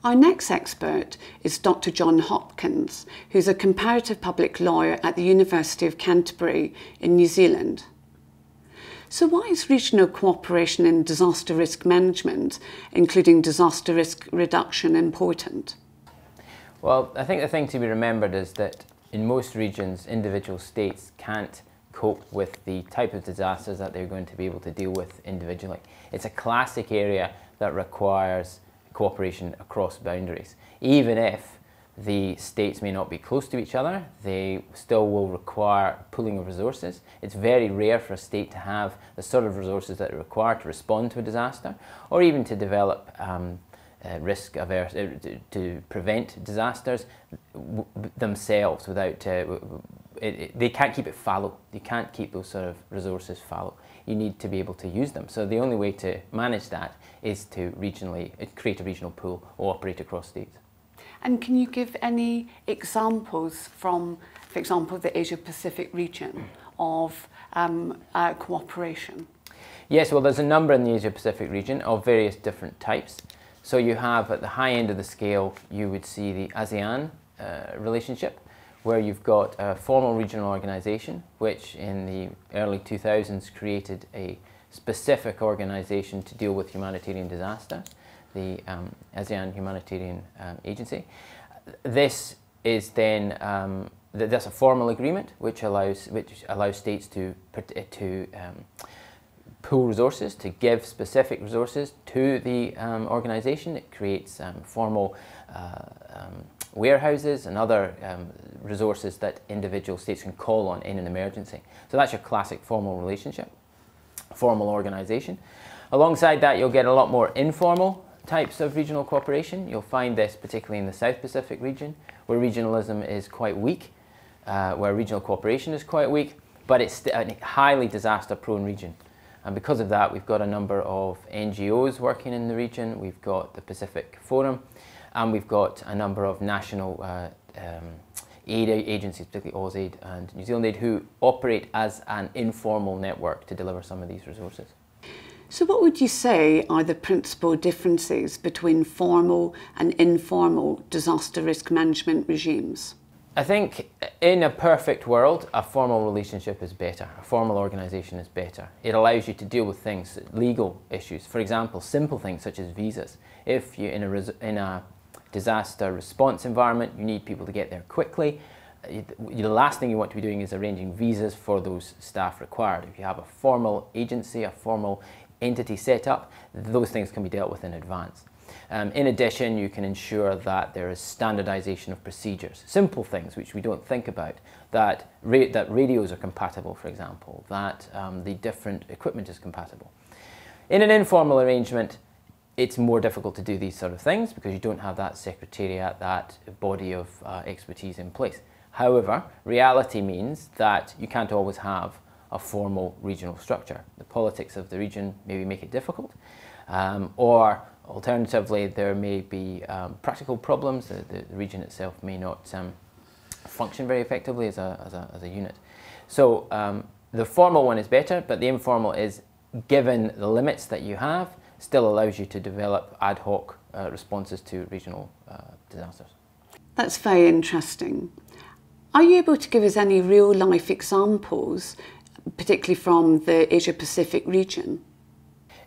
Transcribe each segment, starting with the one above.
Our next expert is Dr. John Hopkins, who's a comparative public lawyer at the University of Canterbury in New Zealand. So why is regional cooperation in disaster risk management, including disaster risk reduction, important? Well, I think the thing to be remembered is that in most regions, individual states can't cope with the type of disasters that they're going to be able to deal with individually. It's a classic area that requires cooperation across boundaries. Even if the states may not be close to each other, they still will require pooling of resources. It's very rare for a state to have the sort of resources that are required to respond to a disaster, or even to develop risk averse, to prevent disasters themselves without, they can't keep it fallow. You can't keep those sort of resources fallow. You need to be able to use them. So the only way to manage that is to create a regional pool or operate across states. And can you give any examples from, for example, the Asia-Pacific region of cooperation? Yes, well, there's a number in the Asia-Pacific region of various different types. So you have, at the high end of the scale, you would see the ASEAN relationship, where you've got a formal regional organisation, which in the early 2000s created a specific organisation to deal with humanitarian disaster, the ASEAN Humanitarian Agency. This is then, that's a formal agreement which allows states to pool resources, to give specific resources to the organisation. It creates formal warehouses and other resources that individual states can call on in an emergency. So that's your classic formal relationship, formal organisation. Alongside that, you'll get a lot more informal types of regional cooperation. You'll find this particularly in the South Pacific region, where regionalism is quite weak, where regional cooperation is quite weak, but it's a highly disaster-prone region. And because of that, we've got a number of NGOs working in the region. We've got the Pacific Forum, and we've got a number of national aid agencies, particularly AusAid and New Zealand Aid, who operate as an informal network to deliver some of these resources. So what would you say are the principal differences between formal and informal disaster risk management regimes? I think in a perfect world, a formal relationship is better. A formal organisation is better. It allows you to deal with things, legal issues. For example, simple things such as visas. If you're in a disaster response environment, you need people to get there quickly. The last thing you want to be doing is arranging visas for those staff required. If you have a formal agency, a formal entity set up, those things can be dealt with in advance. In addition, you can ensure that there is standardization of procedures, simple things which we don't think about, that radios are compatible, for example, that the different equipment is compatible. In an informal arrangement, it's more difficult to do these sort of things because you don't have that secretariat, that body of expertise in place. However, reality means that you can't always have a formal regional structure. The politics of the region maybe make it difficult, or alternatively there may be practical problems. The region itself may not function very effectively as a unit. So the formal one is better, but the informal is, given the limits that you have, still allows you to develop ad hoc responses to regional disasters. That's very interesting. Are you able to give us any real-life examples, particularly from the Asia-Pacific region?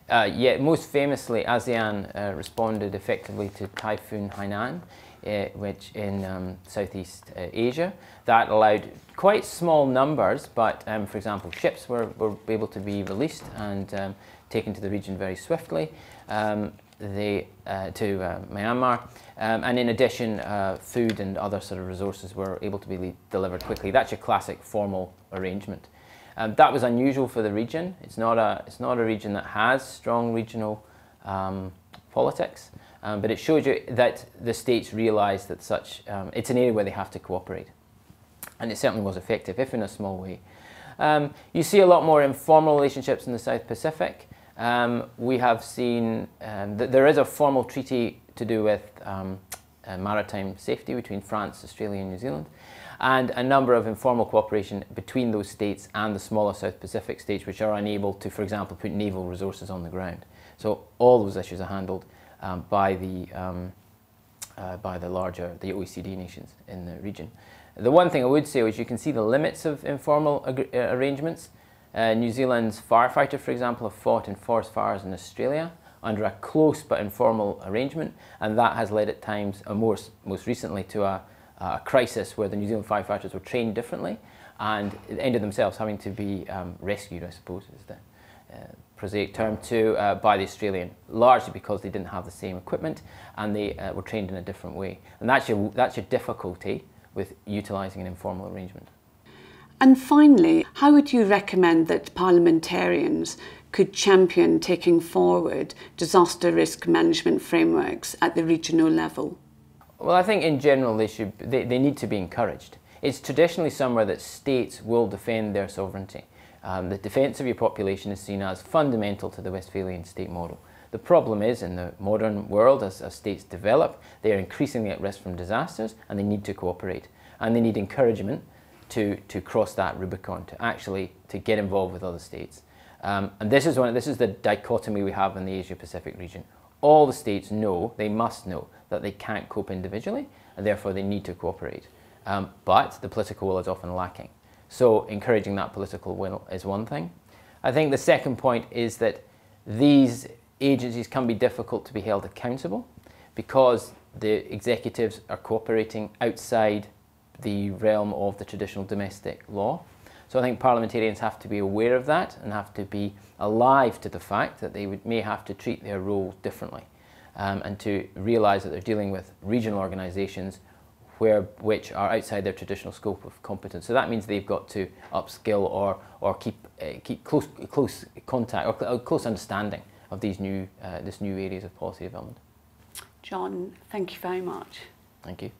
Yeah, most famously, ASEAN responded effectively to Typhoon Hainan, which in Southeast Asia. That allowed quite small numbers, but for example, ships were able to be released and taken to the region very swiftly, to Myanmar. And in addition, food and other sort of resources were able to be delivered quickly. That's your classic formal arrangement. That was unusual for the region. It's not a region that has strong regional politics, but it shows you that the states realise that it's an area where they have to cooperate. And it certainly was effective, if in a small way. You see a lot more informal relationships in the South Pacific. We have seen that there is a formal treaty to do with maritime safety between France, Australia and New Zealand, and a number of informal cooperation between those states and the smaller South Pacific states which are unable to, for example, put naval resources on the ground. So all those issues are handled by the by the OECD nations in the region. The one thing I would say is you can see the limits of informal arrangements. New Zealand's firefighter, for example, have fought in forest fires in Australia under a close but informal arrangement, and that has led at times, most recently, to a crisis where the New Zealand firefighters were trained differently and ended themselves having to be rescued, I suppose is the prosaic term, by the Australian, largely because they didn't have the same equipment and they were trained in a different way. And that's your difficulty with utilising an informal arrangement. And finally, how would you recommend that parliamentarians could champion taking forward disaster risk management frameworks at the regional level? Well, I think in general they need to be encouraged. It's traditionally somewhere that states will defend their sovereignty. The defence of your population is seen as fundamental to the Westphalian state model. The problem is, in the modern world, as states develop, they are increasingly at risk from disasters and they need to cooperate. And they need encouragement to cross that Rubicon, to get involved with other states. And this is the dichotomy we have in the Asia-Pacific region. All the states know, they must know, that they can't cope individually and therefore they need to cooperate. But the political will is often lacking. So encouraging that political will is one thing. I think the second point is that these agencies can be difficult to be held accountable because the executives are cooperating outside the realm of the traditional domestic law. So I think parliamentarians have to be aware of that and have to be alive to the fact that they may have to treat their roles differently and to realise that they're dealing with regional organisations which are outside their traditional scope of competence. So that means they've got to upskill or keep close contact or close understanding of these new areas of policy development. John, thank you very much. Thank you.